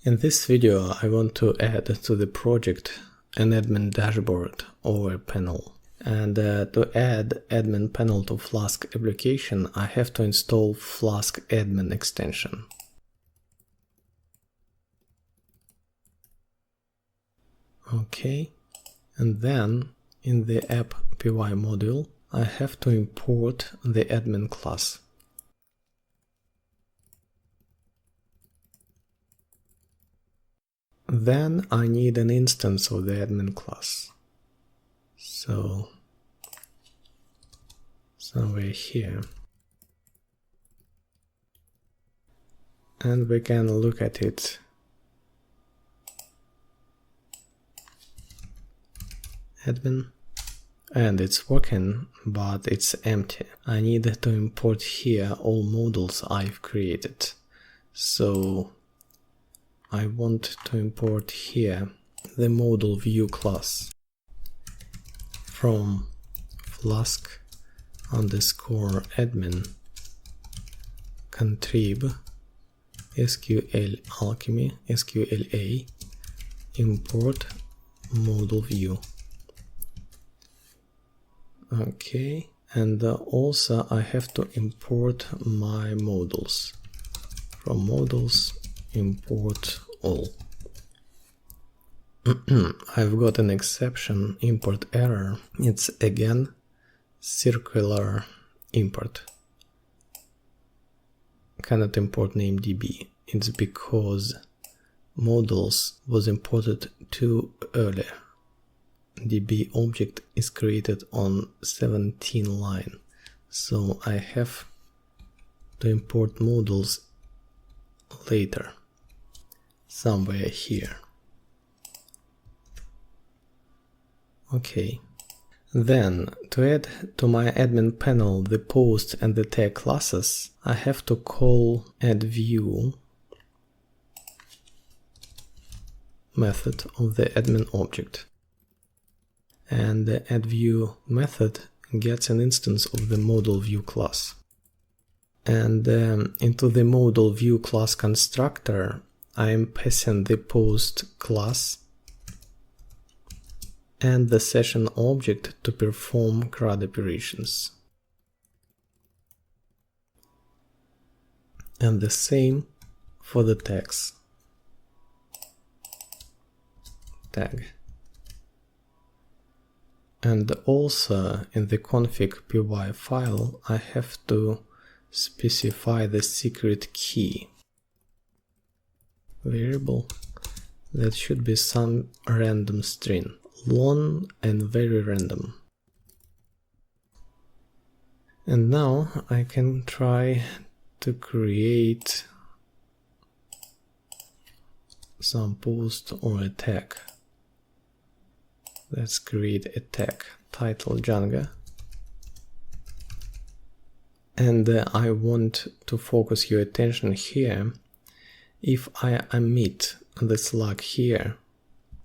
In this video, I want to add to the project an admin dashboard over panel. And to add admin panel to Flask application, I have to install Flask Admin extension. Okay, and then in the app py module, I have to import the admin class. Then I need an instance of the admin class. So somewhere here. And we can look at it. Admin. And it's working, but it's empty. I need to import here all modules I've created. So I want to import here the module view class from Flask_admin contrib SQLAlchemy SQLA import module view. Okay, and also I have to import my modules. From modules import all. I've got an exception, import error. It's again circular import. Cannot import namedb. It's because modules was imported too early. DB object is created on 17 line, so I have to import modules later, somewhere here. Okay, then to add to my admin panel the post and the tag classes, I have to call addView method of the admin object. And the addView method gets an instance of the module view class. And into the module view class constructor, I am passing the post class and the session object to perform CRUD operations. And the same for the tags. Tag. And also in the config py file, I have to specify the secret key variable that should be some random string, long and very random. And now I can try to create some post or a tag. Let's create a tag, title Jinja. And I want to focus your attention here. If I omit the slug here,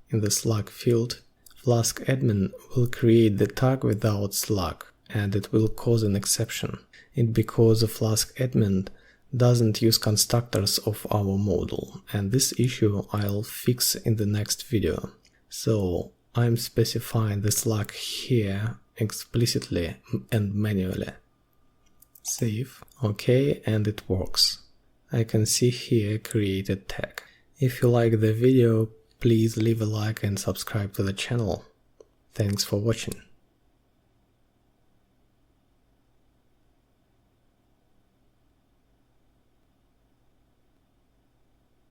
in the slug field, Flask Admin will create the tag without slug, and it will cause an exception. It's because Flask Admin doesn't use constructors of our module, and this issue I'll fix in the next video. So I'm specifying the slug here explicitly and manually. Save. Okay, and it works. I can see here created tag. If you like the video, please leave a like and subscribe to the channel. Thanks for watching.